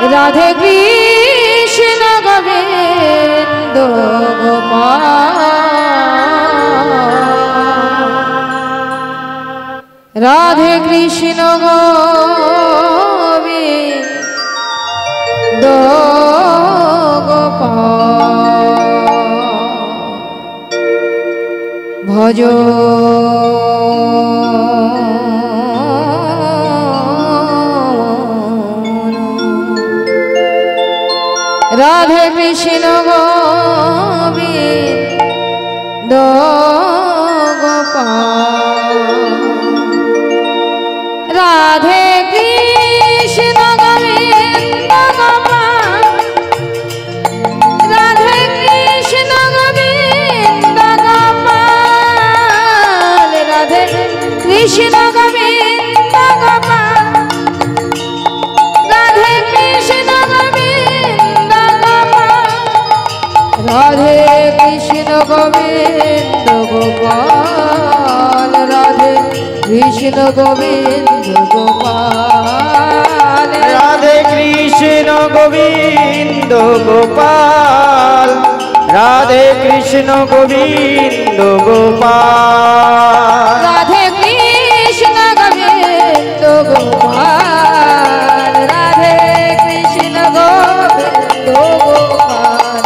राधे कृष्ण गोविंद गोपाल राधे कृष्ण गोविंद गोपाल भजो राधे कृष्ण गोविंद गोपाल राधे कृष्ण गोविंद गोपाल राधे कृष्ण गोविंद गोपाल राधे कृष्ण गोविंद गोपाल राधे कृष्ण गोविंद राधे कृष्ण गोविंद गोपाल राधे कृष्ण गोविंद गोपाल राधे कृष्ण गोविंद गोपाल राधे कृष्ण गोविंद गोपाल राधे कृष्ण गोविंद गोपाल राधे कृष्ण गोविंद गोपाल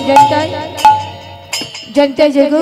जय जय जनता जगो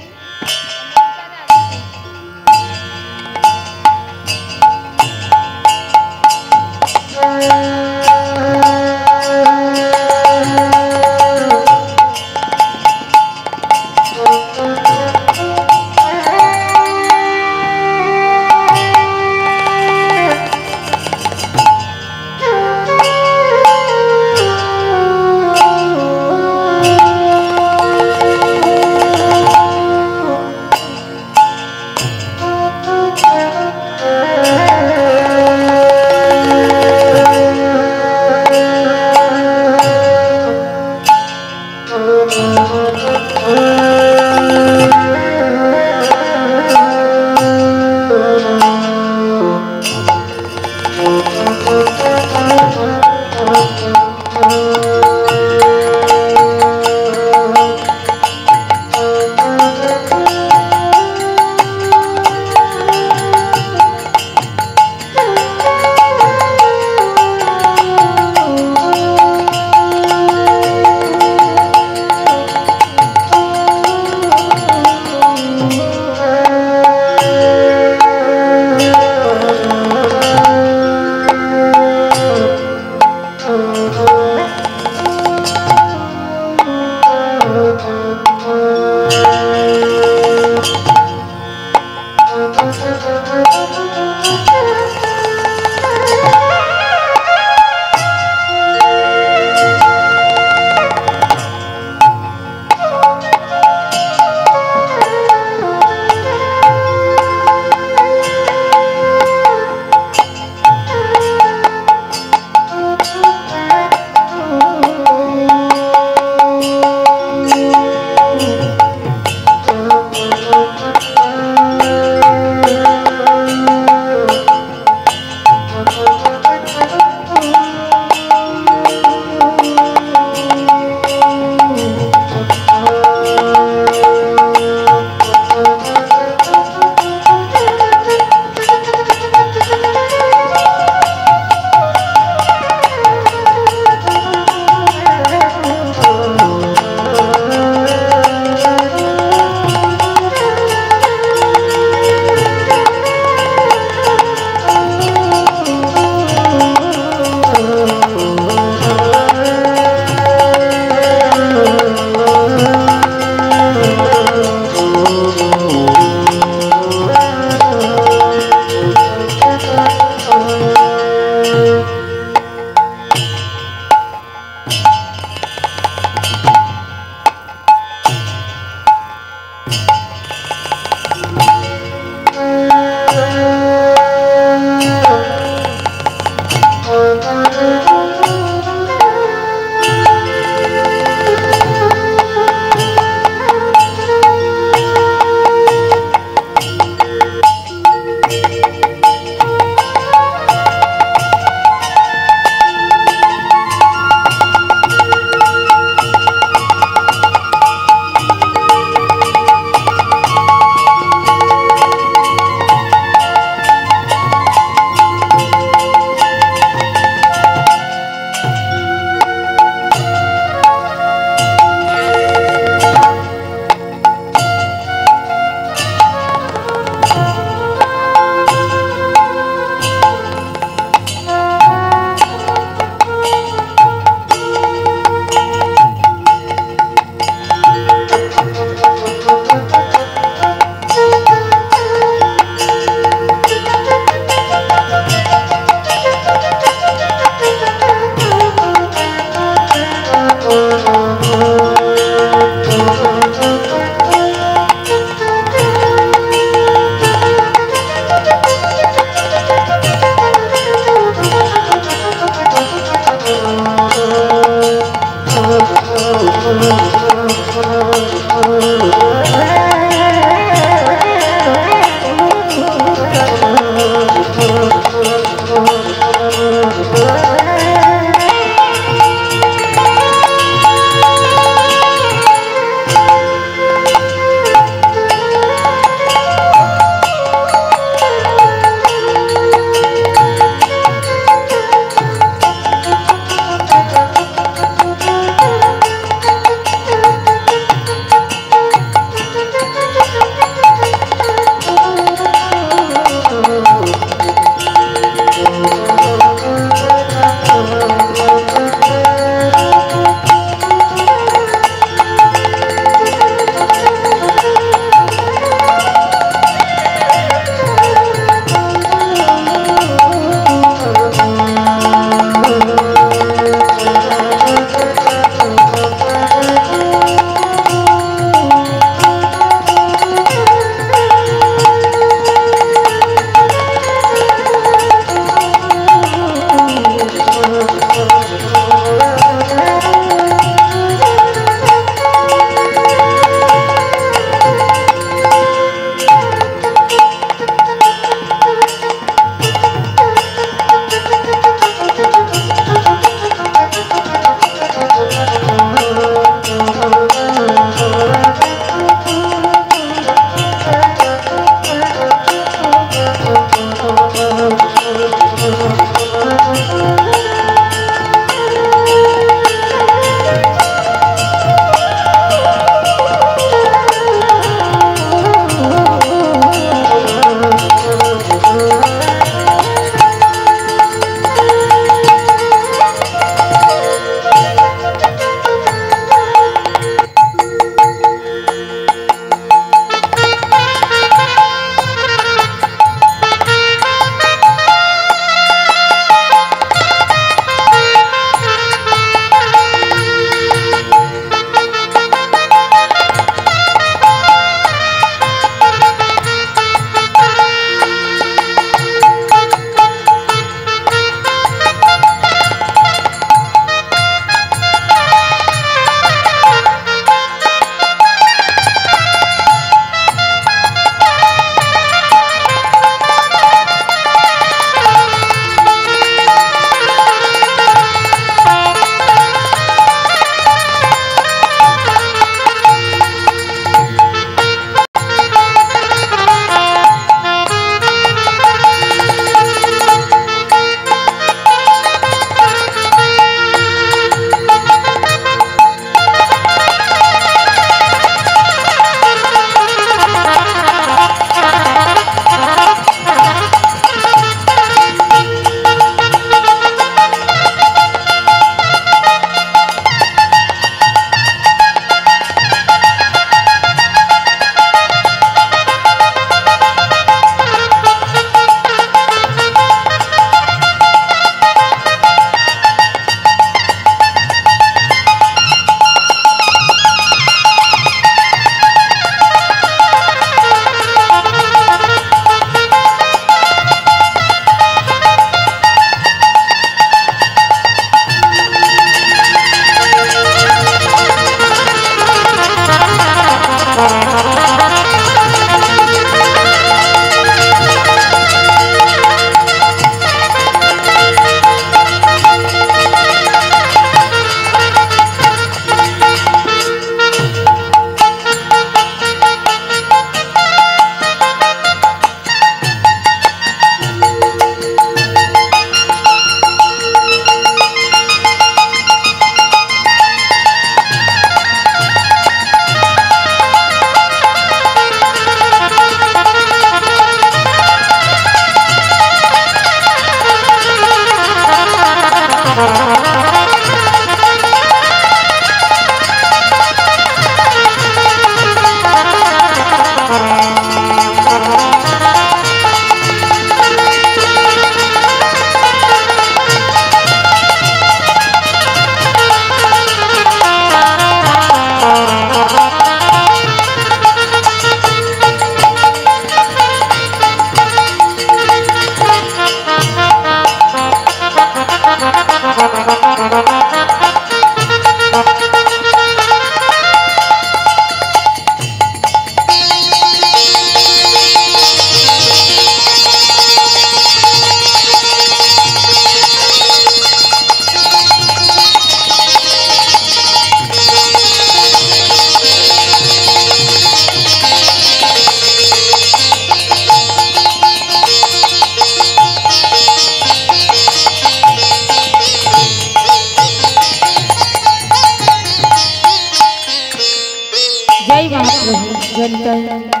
जय महाप्रभु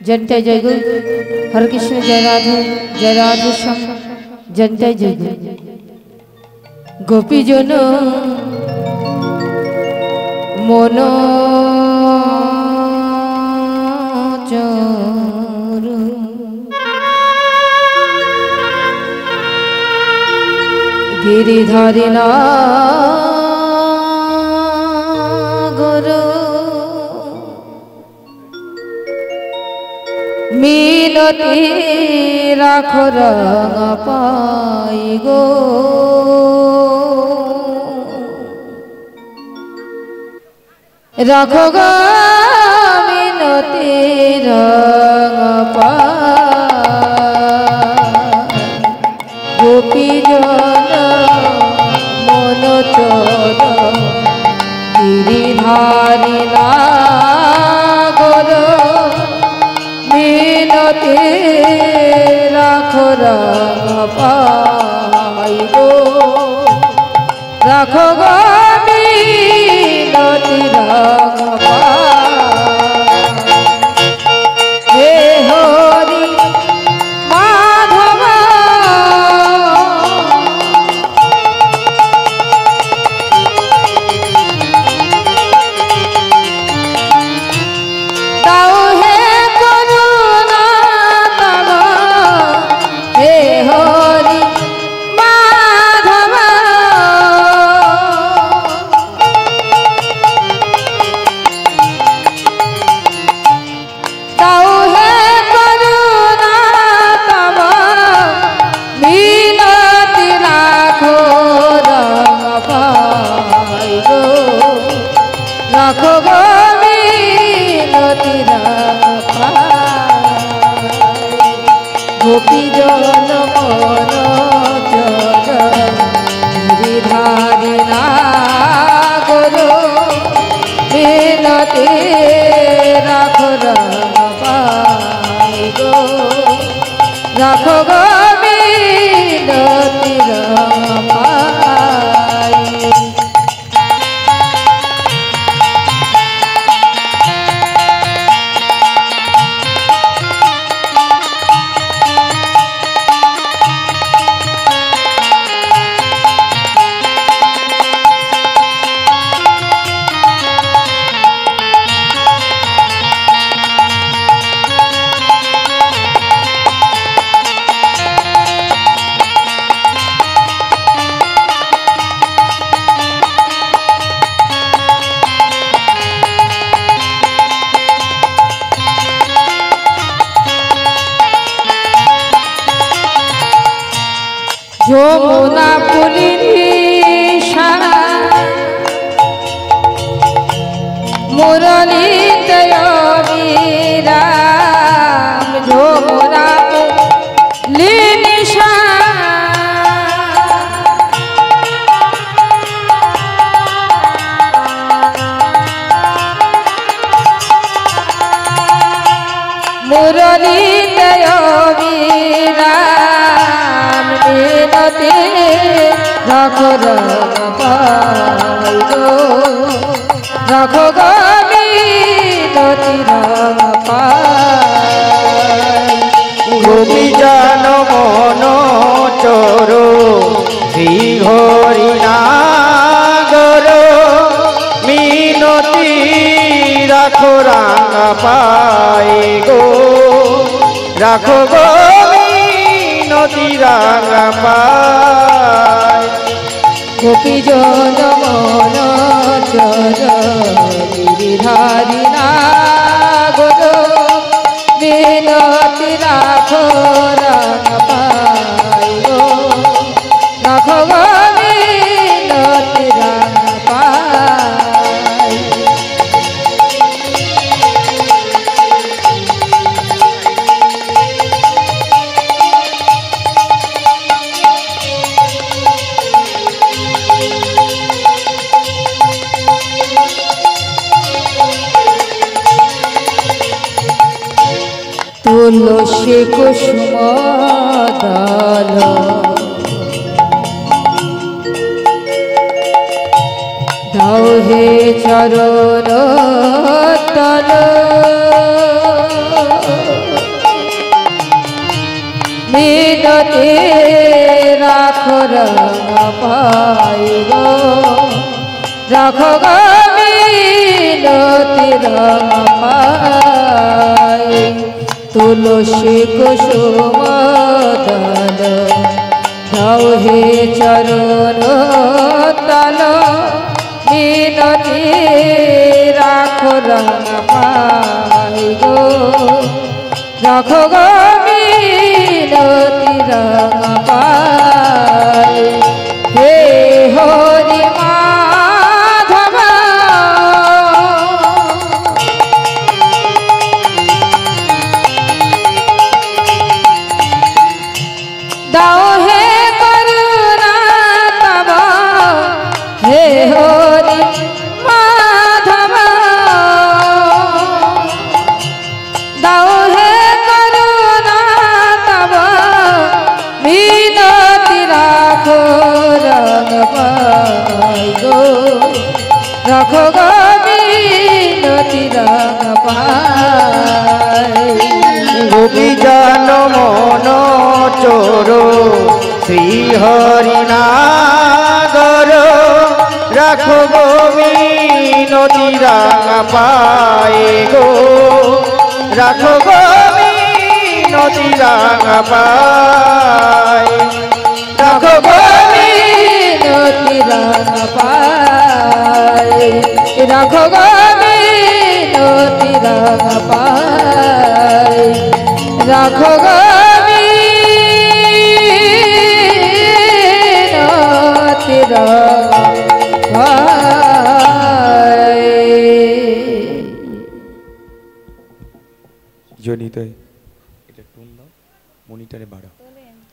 जनता जय गुरु हरे कृष्ण जय राधे श्याम जनता जय गुरु गोपी जन मन चोरु गिरिधारी ना गुरु मिनती राखो रंग पाई गो राखो गो मिनती रंग गोपी जन मन चोर गिरिधारी ना गुरु मिनती राखो रंग पाई गो राखो गो मिनती रंग हे हरि माधव ताऊ हे करुणा तव हे हरि माधव ताऊ हे करुणा तव मिनती राखो रंग पाई गो राखो गो मिनती रंग पाई गोपी जन मन चोर गिरिधारी ना गुरु मिनती राखो रंग पाई गो राखो गो मिनती रंग पाई যমুনা পুলিনী মুরলীতে অবিরাম যমুনা পুলিনী মুরলীতে অবিরাম মিনতি রাখো রंग पाई गो রাখো গো মিনতি রंग पाई গোপী জন মন চোর শ্রী হরি না গুরু মিনতি রাখো রंग পাই গো রাখো গো মিনতি রंग পাই গোপী জন মন চোর गिरिधारी ना गुरु मिनती राखो रंग पाई गो राखो गो मिनती रंग पाई তুলসী কুসুম দল দাও হে চরণ দল মিনতি রাখো রাঙা পাই গো রাখো গো মিনতি রাঙা পাই তুলসী কুসুম দল দাও হে চরণ তল মিনতি রাখো রাঙা পাই গো রাখো গো মিনতি রাঙা পাই হে হরি মাধব দাও হে করুণা তব হে হরি মাধব দাও হে করুণা তব মিনতি রাখো রঙ পাই গো রাখো গো মিনতি রঙ পাই গোপী জান মন চোর শ্রী হরি নাগর রাখো গো মিনতি রাঙা পায়ে গো রাখো গো মিনতি রাঙা পায়ে রাখো গো মিনতি রাঙা পাই রাখো গো মিনতি রাঙা পাই রাখো গো মিনতি রাঙা পাই জনিতায় এটা টুন দাও মনিটরে বাড়াও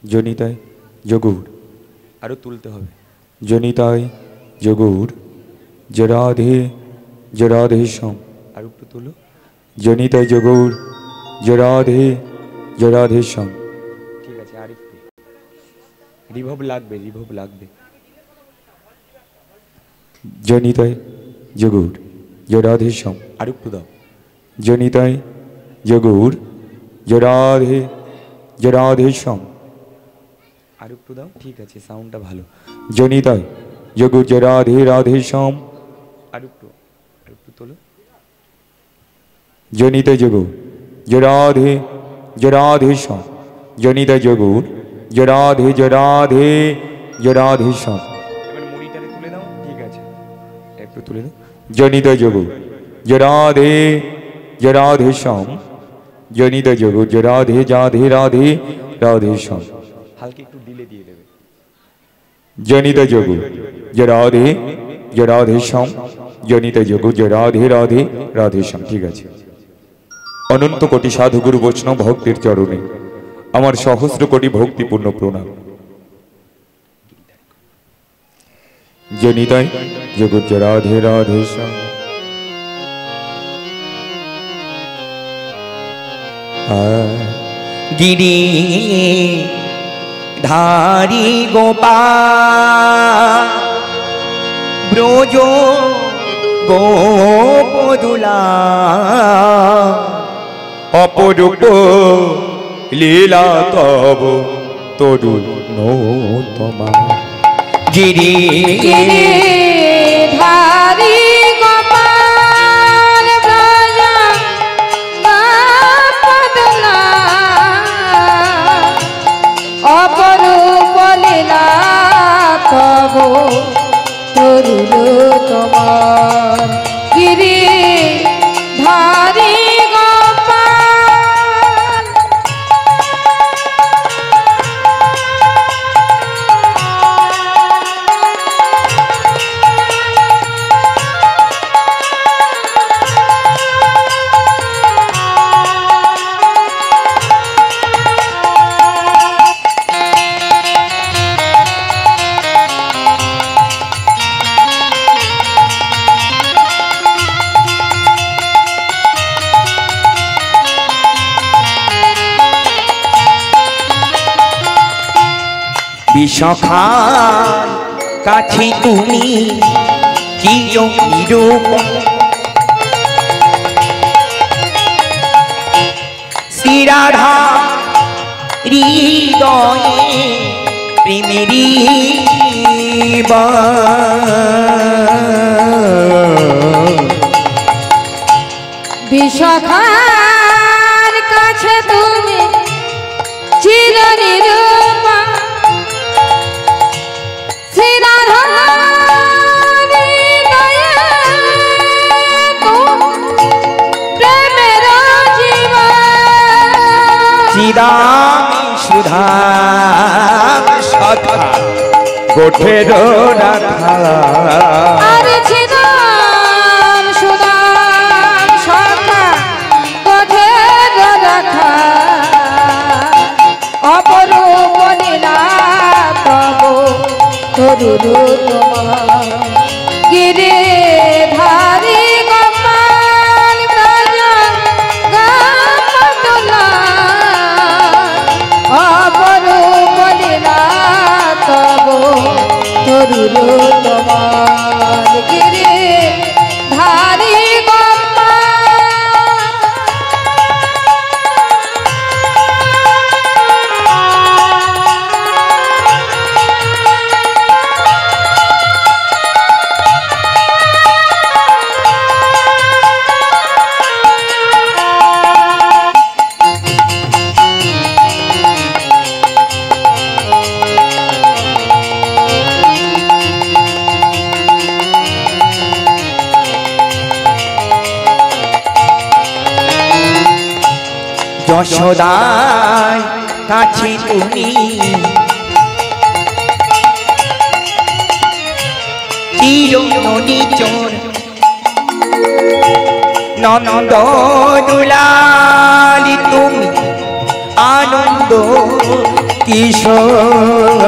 জনিতায় যোগুর আরো তুলতে হবে জনিতায় যোগুর জরাধে জরাধে সম আর একটু তুলো জনিতায় যোগুর জরাধে জরাধে সম ঠিক আছে আর একটু রিভব লাগবে জনিতায় যোগুর জরাধে সম আর একটু দাও জনিতায় যোগুর জরাধে জরাধে সম আর একটু দাও ঠিক আছে সাউন্ডটা ভালো জনিতায় যোগুর জরাধে রাধে সম আর একটু তোলো জনিতায় যোগুর জরাধে জরাধে সম জনিতায় যোগুর জরাধে জরাধে জরাধে সম এবার মনিটরে তুলে দাও ঠিক আছে একটু তুলে দাও জনিতায় যোগুর জরাধে জরাধে সম জনিতায় যোগুর জরাধে জাধে রাধে রাধে সম হালকা একটু ডিলে দিয়ে দেবে জনিতায় যোগুর জরাধে জরাধে সম জনিতায় যোগুর জরাধে রাধে রাধে সম ঠিক আছে অনন্ত কোটি সাধুগুরু বৈষ্ণব ভক্তের চরণে আমার সহস্র কোটি ভক্তিপূর্ণ প্রণাম জনিতায় যোগুর জরাধে রাধে সম গিরি ধারি গোপাল ব্রজ গোপদুলা অপরূপ লীলা তব তরুণ তোমা গিরি ধারি গোপাল ব্রজ গোপদুলা অপরূপ লীলা তব তরুণ তোমার গিরি ধারি গোপাল বিষখার কাছে তুমি চির নিরূপ রাধা হৃদয়ে প্রেমেরি বিশাখার কাছে তুমি চিরনিরূপা সুধা সখা গোঠের রাখা আরে ছিদাম সুদাম সখা গোঠের রাখা অপরূপ লীলা তব তরুরু তোমার গিরে ধারি গোপাল ব্রজ গামতুলা অপরূপ লীলা তব তরুরু তোমার গিরে ধারি যশোদায় কাছে তুমি চিরনিচর নন্দ দুলালি তুমি আনন্দ কিশোর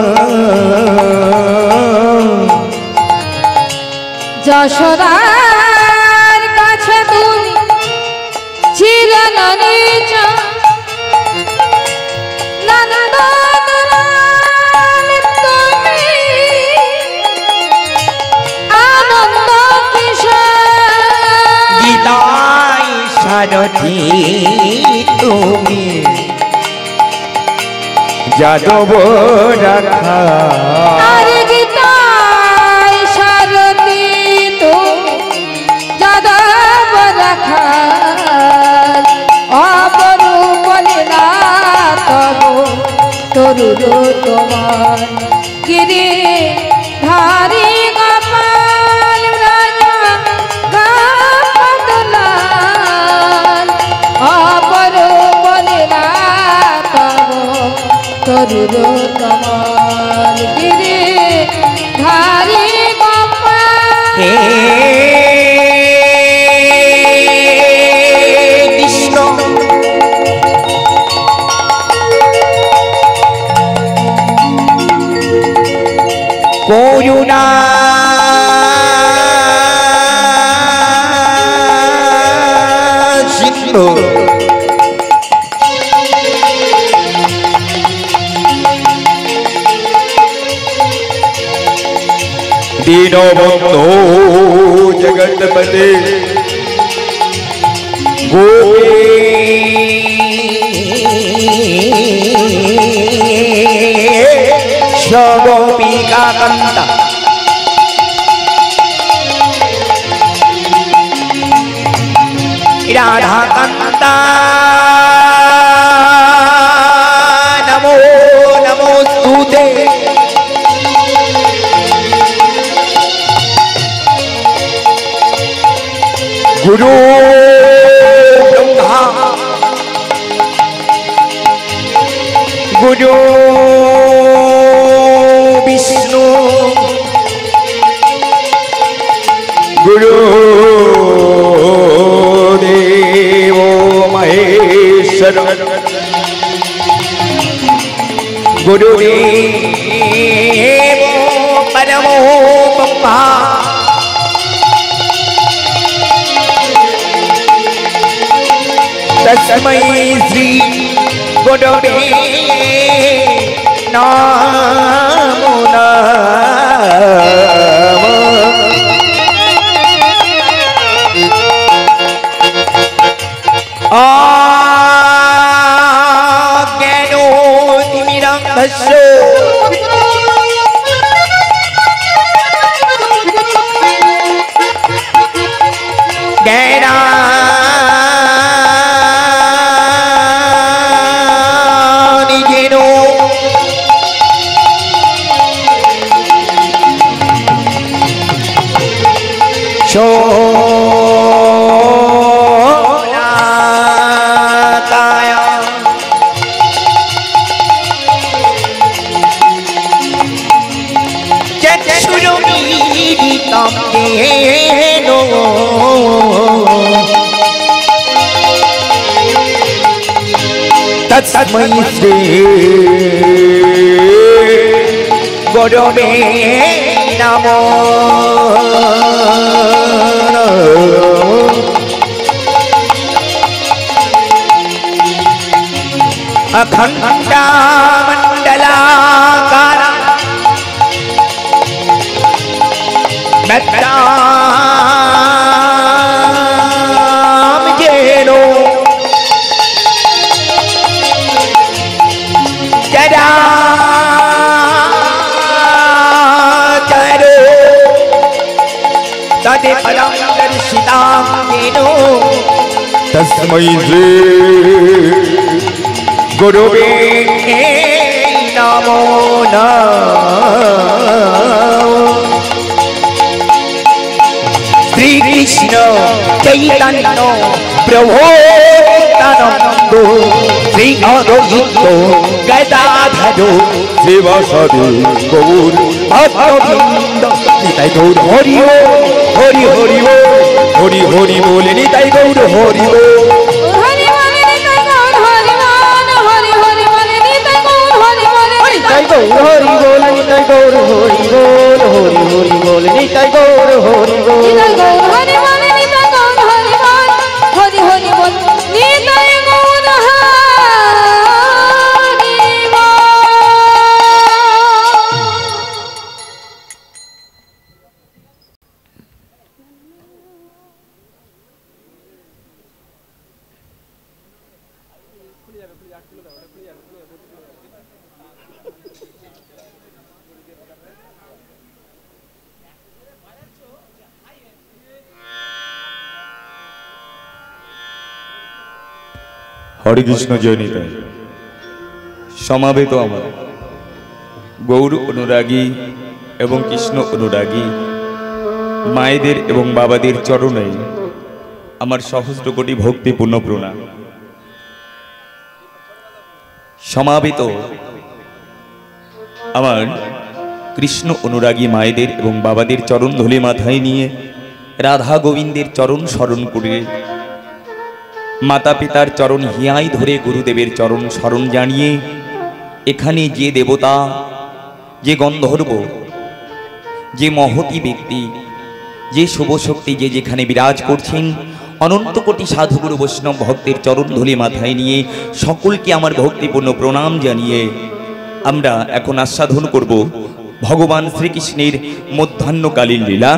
যশোদার কাছে তুমি চিরনিচ নন্দ দুলাল তুমি আনন্দ কিশোর গীতায় সারথি তুমি যাদব রাখা আরে গীতায় সারথি তুমি যাদব রাখা অপরূপ লীলা তব তরুরু তোমার গিরি ধারি গোপাল রাজা গামতুলাল অপরূপ লীলা তব তরুরু তোমার গিরি ধারি গোপাল হে কৃষ্ণ করুণা সিন্ধু दीनबंधो जगतपते गोपिका कंद राधा कंदा नमो नमोस्तुते गुरु ब्रह्मा गुरु विष्णु गुरु देवो महेश्वर गुरुदेवो परमो ब्रह्मा तस्मै श्री गुरवे नमो नमः आ জ্ঞানানি যেন সোনাকায়া চক্ষুরমীলিতম যেন তস্मै শ্রী গুরবে নমঃ। अखण्डमण्डलाकार मेत्तां जेनो चराचरो तदेपदं दर्शितां जेनो तस्मै श्री गुरुवे नमो नमः। श्री कृष्ण चैतन्य प्रभु नित्यानंद श्री अद्वैत गदाधर श्रीवासादि गौर भक्तवृंद निताय गौर हरि हरि हरि हरि हरि बोल निताय गौर हरि हरि बोल निताय गौर हरि बोल हरि हरि बोल निताय गौर हरि बोल হরে কৃষ্ণ জয় নিতাই। সমাবেত আমার গৌর অনুরাগী এবং কৃষ্ণ অনুরাগী মায়েদের এবং বাবাদের চরণে আমার সহস্র কোটি ভক্তিপূর্ণ প্রণাম। সমাবেত আমার কৃষ্ণ অনুরাগী মায়েদের এবং বাবাদের চরণ ধুলি মাথায় নিয়ে রাধা গোবিন্দের চরণ স্মরণ করে মাতা পিতার চরণ হিয়াই ধরে গুরুদেবের চরণ স্মরণ জানিয়ে এখানে যে দেবতা, যে গন্ধর্ব, যে মহতী ব্যক্তি, যে শুভশক্তি যে যেখানে বিরাজ করছেন অনন্ত কোটি সাধুগুরু বৈষ্ণব ভক্তের চরণ ধুলি মাথায় নিয়ে সকলকে আমার ভক্তিপূর্ণ প্রণাম জানিয়ে আমরা এখন আস্বাদন করব ভগবান শ্রীকৃষ্ণের মধ্যাহ্নকালীন লীলা।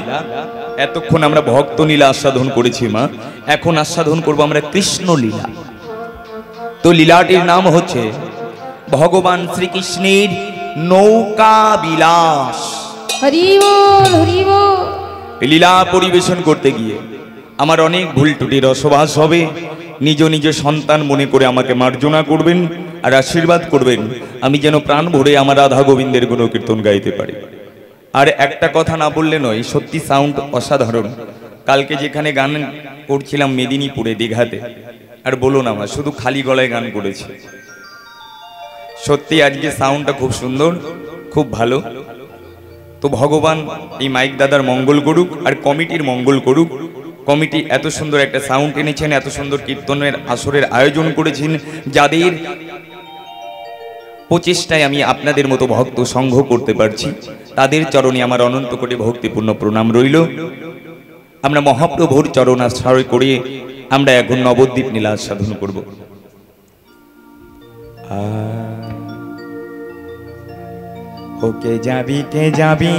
এতক্ষণ আমরা ভক্ত লীলা আস্বাদন করেছি মা, এখন আস্বাদন করব আমরা কৃষ্ণ লীলা। তো লীলাটির নাম হচ্ছে ভগবান শ্রীকৃষ্ণের নৌকা বিলাস। হরি বল হরি বল। লীলা পরিবেশন করতে গিয়ে আমার অনেক ভুল ত্রুটি রসবাস হবে। নিজ নিজ সন্তান মনে করে আমাকে মার্জনা করবেন আর আশীর্বাদ করবেন, আমি যেন প্রাণ ভরে আমার রাধা গোবিন্দের গুণকীর্তন গাইতে পারি। আর একটা কথা না বললে নয়, সত্যি সাউন্ড অসাধারণ। কালকে যেখানে গান করছিলাম মেদিনীপুরে দীঘাতে, আর বলো না আমার শুধু খালি গলায় গান করেছি। সত্যি আজকে সাউন্ডটা খুব সুন্দর, খুব ভালো। তো ভগবান এই মাইক দাদার মঙ্গল করুক আর কমিটির মঙ্গল করুক। কমিটি এত সুন্দর একটা সাউন্ড এনেছেন, এত সুন্দর কীর্তনের আসরের আয়োজন করেছেন, যাদের প্রচেষ্টায় আমি আপনাদের মতো ভক্ত সংঘ করতে পারছি, তাদের চরণে আমার অনন্ত কোটি ভক্তিপূর্ণ প্রণাম রইল। আমরা মহাপ্রভুর চরণ আশ্রয় করে আমরা এখন নবদ্বীপ নীলা সাধন করব। ওকে যাবি কে যাবি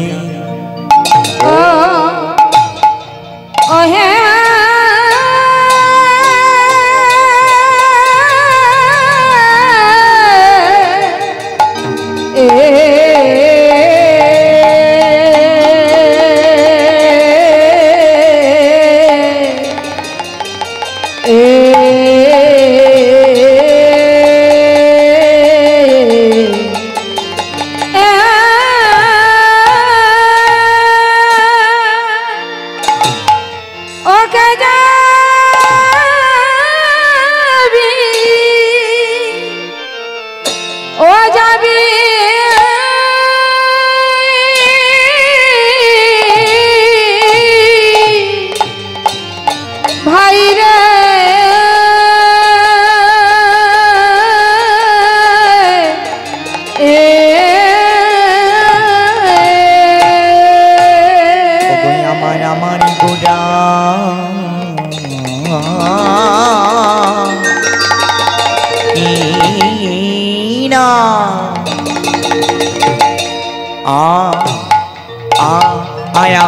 ও হে কে যাবি ও যাবি ভাই রে আমার গোড়া না আয়া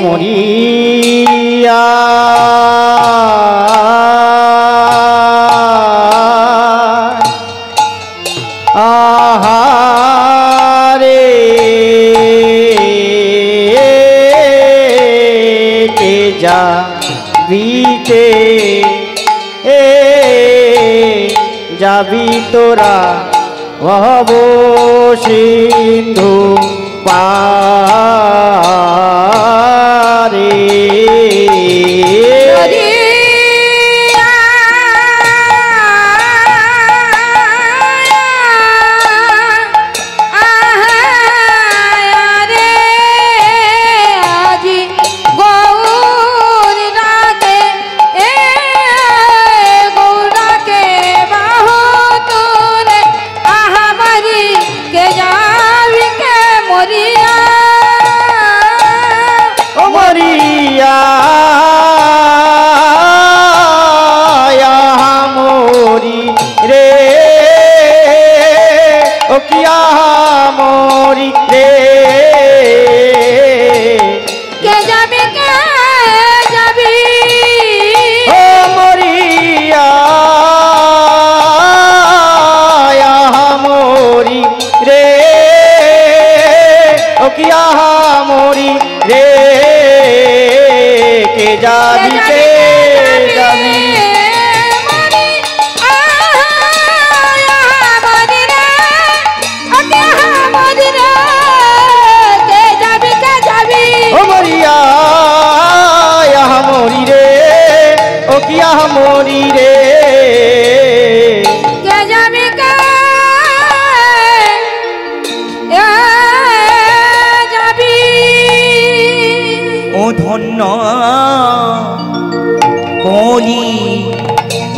মরিয়া আহারে কে যাবি যাবি তোরা ভব সিন্ধু পারে मोरी रे के जाबी ओ मोरिया मोरी रे ओ किया मोरी रे के जाबी के जाबी मोरी रे ओ किया मोरी रे के जाबी के जाबी ओ धन्य कली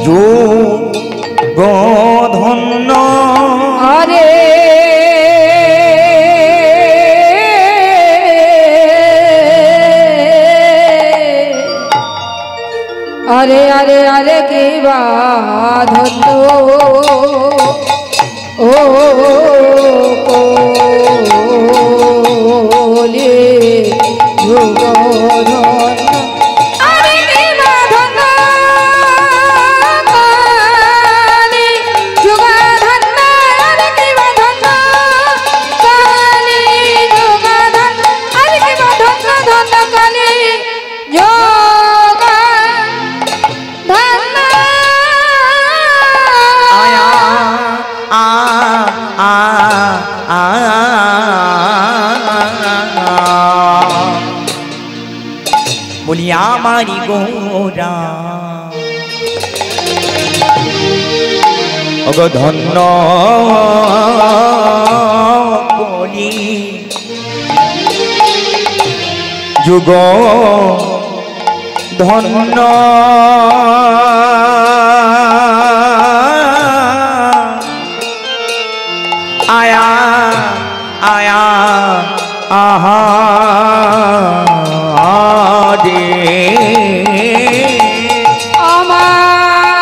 जो धन्य अरे अरे अरे अरे की बात हो ओ कोले युगधन अरे की बात हो कोले युगधन अरे की बात हो कोले युगधन अरे की बात हो धन कोले बोलिया मारी गोरा अग धन्य कली जुग धन्य आया आया आहा আমার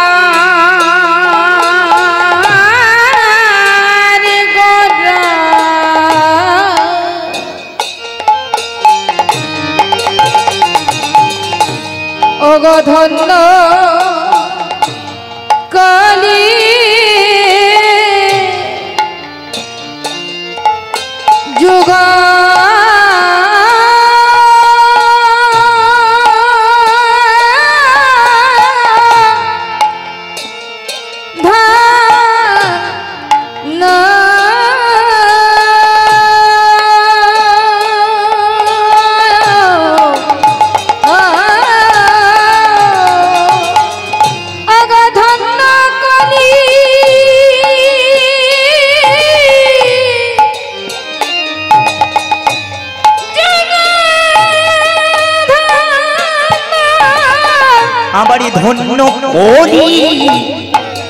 ধন্য কলি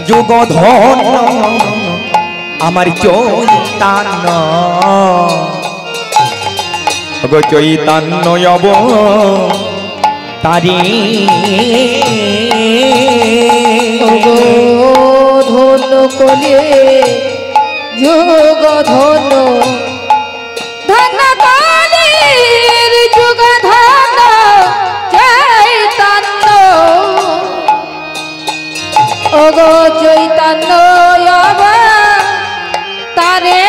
যুগ ধন্য আমার চৈতন্য গো চৈতন্য অব তারি ধন্য কলে যুগ ধন্য ধন্য কলের যুগ ধন্য চৈতন্য ওগো চৈতন্য তারে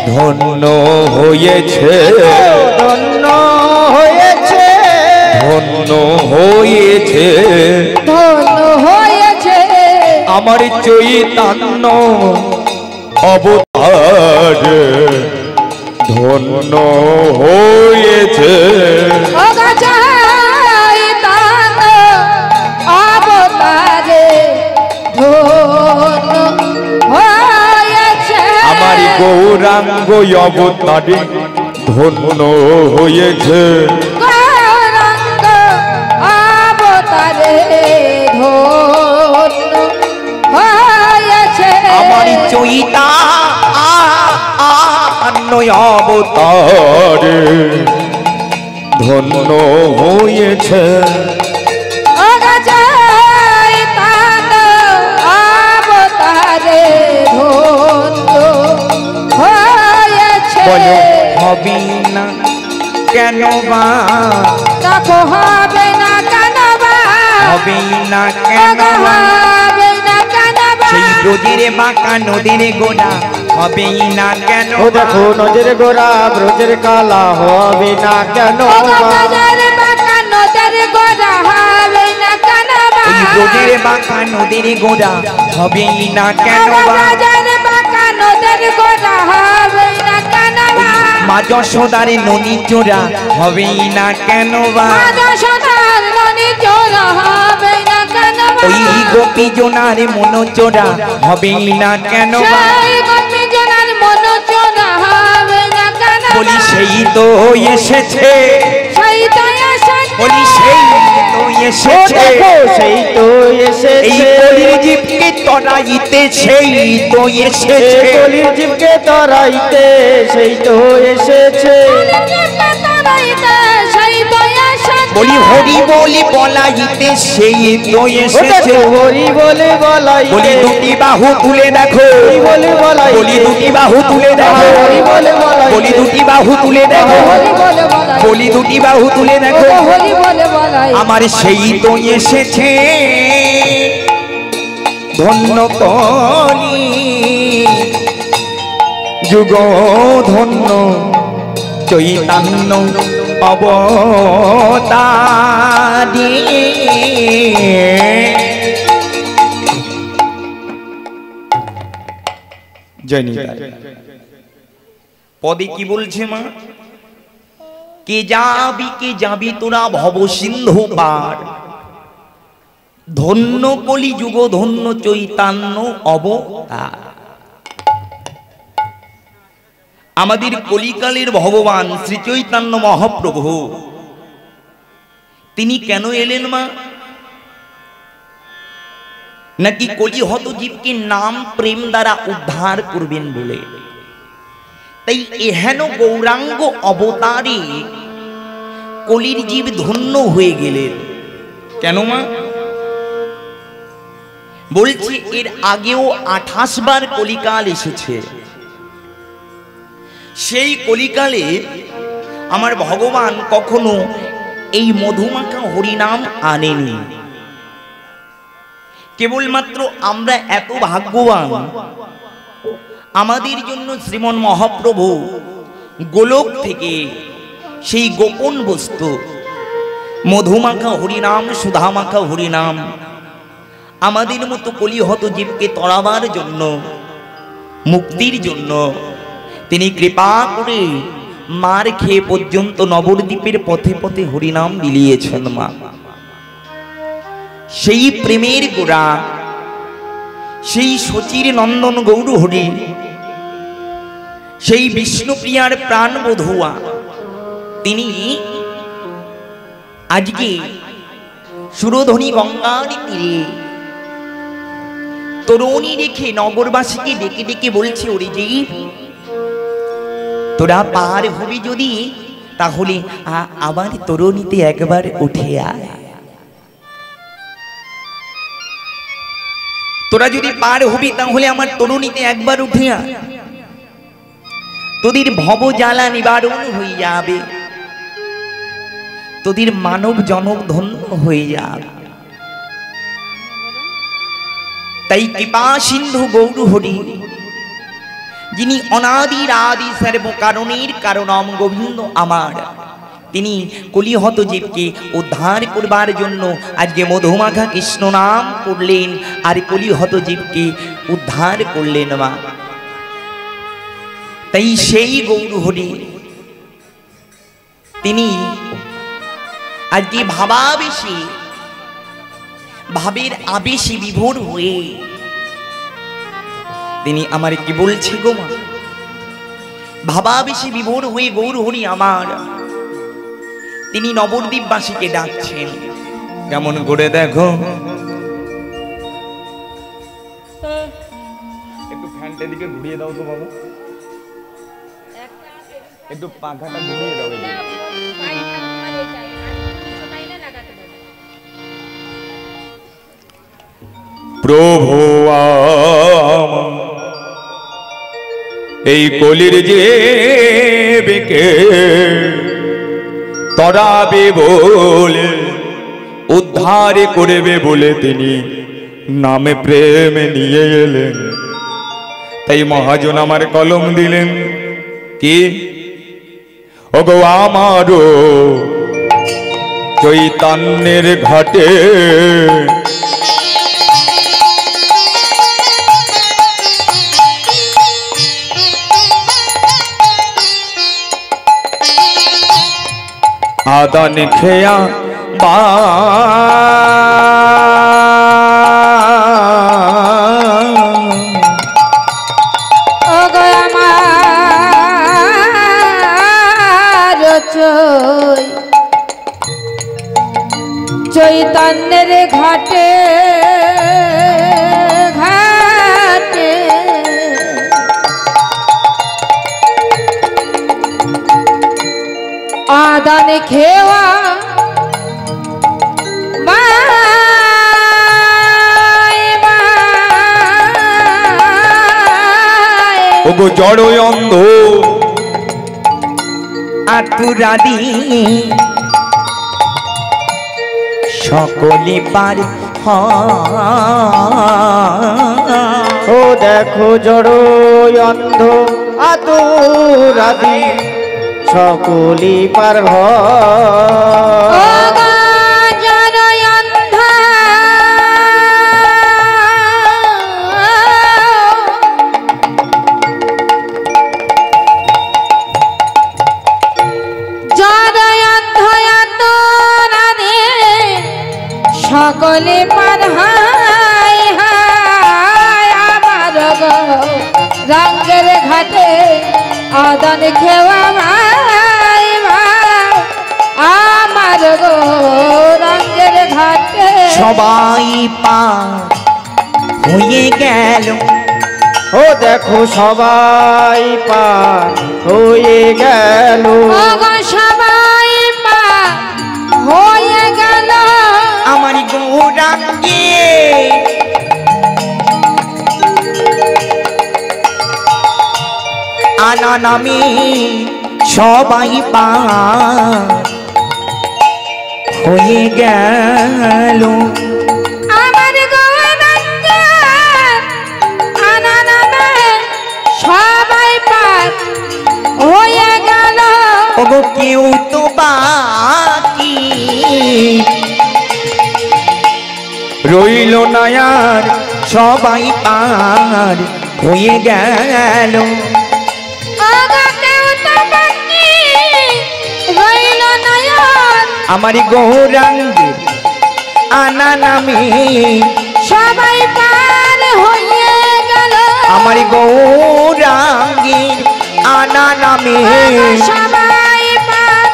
ধন্য হয়েছে ধন্য হয়েছে ধন্য হয়েছে ধন্য হয়েছে আমার চৈতন্য অবতার ধন্য হয়েছে ওগো চৈতন্য অবতারে ধন্য হয়েছে আমার গৌরাঙ্গ অবতারে ধন্য হয়েছে গৌরাঙ্গ অবতারে ধন্য হয়েছে আমার চৈতন্য অবতারে ধন্য হয়েছে ওগো চৈতন্য অবতারে ধন্য হয়েছে বলো হবে না কেন বা দেখো হবে না কেন বা হবে না কেন ওগো বা হবে না কেন বা সেই ব্রজের বাঁকা নদীর গোড়া হবে না কেন ও দেখো নজর গোরা ব্রজের কালা হবে না কেন ওগো বাজার বাঁকা নদের গোড়া হবে না কেন বা ওই ব্রজের বাঁকা নদীর গোড়া হবে না কেন ওগো বা বাজার বাঁকা নদের গোড়া হবে না কেন বা মা যশোদার ননি চোরা হবে না কেন বা মাদা সোনার ননি চোরা হবে না কেন বা ওই গোপী জোনার মনো চোরা হবে না কেন বা সেই গোপী জনার মন চোরা হবে না কেন বা বলি সেই তো এসেছে সেই তো এসেছে বলি সেই তো ও এসেছে দেখো সেই তো এই এসেছে কলির জীবকে তরাইতে সেই তো সে এসেছে কলির জীবকে তরাইতে সেই তো এসেছে সেই তো এসেছে বলি হরি বলি বলাইতে সেই তো ও এসেছে দেখো হরি বলে বলাইতে বলি দুটি বাহু তুলে দেখো হরি বলে বলাইতে বলি দুটি বাহু তুলে দেখো হরি বলে বলাইতে বলি দুটি বাহু তুলে দেখো হরি বলে বলাই বলি দুটি বাহু তুলে দেখো হরি বলে বলাই আমার সেই তো এসেছে ধন্য কলি যুগ ধন্য চৈতন্য অবতারি জানি পদে কি বলছে মা কে যাবি তোরা ভব সিন্ধু পার ধন্য কলি যুগ ধন্য চৈতন্য অবতার আমাদের কলিকালের ভগবান শ্রী চৈতন্য মহাপ্রভু তিনি কেন এলেন মা নাকি কলিহত জীবকে নাম প্রেম দ্বারা উদ্ধার করবেন বলে তাই এহেন গৌরাঙ্গ অবতারে কলির জীব ধন্য হয়ে গেলেন কেন মা বলছি এর আগেও 28 বার কলিকাল এসেছে সেই কলিকালে আমার ভগবান কখনো এই মধুমাখা হরিনাম আনেনি কেবলমাত্র আমরা এত ভাগ্যবান আমাদের জন্য শ্রীমন মহাপ্রভু গোলক থেকে সেই গোপন বস্তু মধুমাখা হরিনাম সুধামাখা হরিনাম আমাদের মতো কলিহত জীবকে তড়াবার জন্য মুক্তির জন্য তিনি কৃপা করে মার খেয়ে পর্যন্ত নবদ্বীপের পথে পথে হরিনাম বিলিয়েছেন মা সেই প্রেমের গোড়া সেই শচীর নন্দন গৌর হরি, সেই বিষ্ণুপ্রিয়ার প্রাণ বধুয়া, তিনি আজকে সুরধনী গঙ্গার তীরে তরুণী রেখে নগরবাসীকে ডেকে ডেকে বলছে, ওরে জীব, তোরা পার হবি যদি, তাহলে আবার তরুণীতে একবার উঠে আয়। তোরা যদি পার হবি তাহলে আমার তরুণীতে একবার উঠে আয়, তোদের ভব জ্বালা নিবারণ হয়ে যাবে, তোদের মানব জনক ধন্য হয়ে যাবে। তাই কৃপা সিন্ধু গৌর হরি, যিনি অনাদির আদি সর্ব কারণের কারণম গোবিন্দ আমার, তিনি কলিহত জীবকে উদ্ধার করবার জন্য আজকে মধুমাখা কৃষ্ণ নাম করলেন, আর কলিহত জীবকে উদ্ধার করলেন মা। তাই সেই গৌর হরি তিনি আজকে ভাবাবেশে, ভাবের আবেশে বিভোর হয়ে তিনি আমার কি বলছে গো মা, ভাবাবেশে বিভোর হয়ে গৌর হরি আমার তিনি নবদ্বীপবাসীকে ডাকছেন। কেমন করে দেখো, একটু ফ্যানটা দিকে ঘুরিয়ে দাও তো বাবা, একটু পাখাটা ঘুরিয়ে দাও। প্রভু এই কলির যে বেকে তরাবে বলে, উদ্ধার করবে বলে তিনি নামে প্রেম নিয়ে এলেন। তাই মহাজন আমার কলম দিলেন, কি ওগো আমারও চৈতন্যের ঘাটে আদান খেয়া বা চৈতন্যের ঘাটে ঘাটে আদান খেওয়া ওগো জড় অন্ধ আতুরাদি সকলে পার ও দেখো জড় অন্ধ আতুরাদি সকলি পার সকলে পার হায় হায় আমার গো রঙের ঘাটে আদান খেওয়া ভাই ভাই আমার গো রঙের ঘাটে সবাই পার হয়ে গেল। ও দেখো সবাই পার হয়ে গেল, সবাই পার হয়ে গেল আমার গৌরাঙ্গে আনা নামে সবাই পার হয়ে গেল। আমার গৌরাঙ্গে আনা নামে সবাই পার হয়ে গেল। ওগো কেউ তো বাকি রইল না আর, সবাই পার হয়ে গেল। আমার গৌরাঙ্গের আনা নামে সবাই পার হয়ে আমার গৌরাঙ্গীর আনা নামে সবাই পার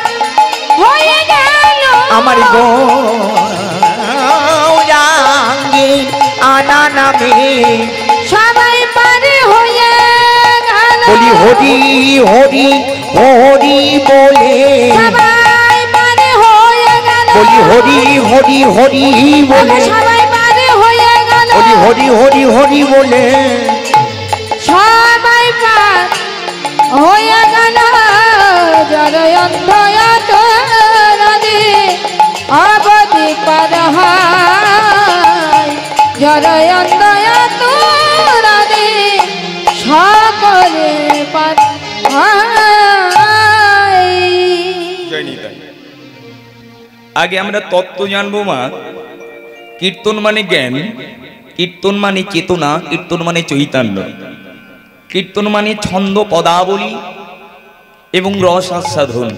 হয়ে গেল আমার গৌরাঙ্গীর আনা নামে সবাই পার হয়ে গেল বলি হরি হরি হরি বলে সবাই পার হয়ে গেল বলি হরি হরি হরি বলে সবাই পার হয়ে গেল বলি হরি হরি হরি বলে সবাই পার হয়ে গেল জয়ন্ত নদী অবধি পার হয় জয়ন্ত নদী সকলে পার হয়। জয় নিতাই। আগে আমরা তত্ত্ব জানবো মা। কীর্তন মানে জ্ঞান, কীর্তন মানে চেতনা, কীর্তন মানে চৈতন্য, কীর্তন মানে ছন্দ পদাবলী এবং রস আস্বাদন।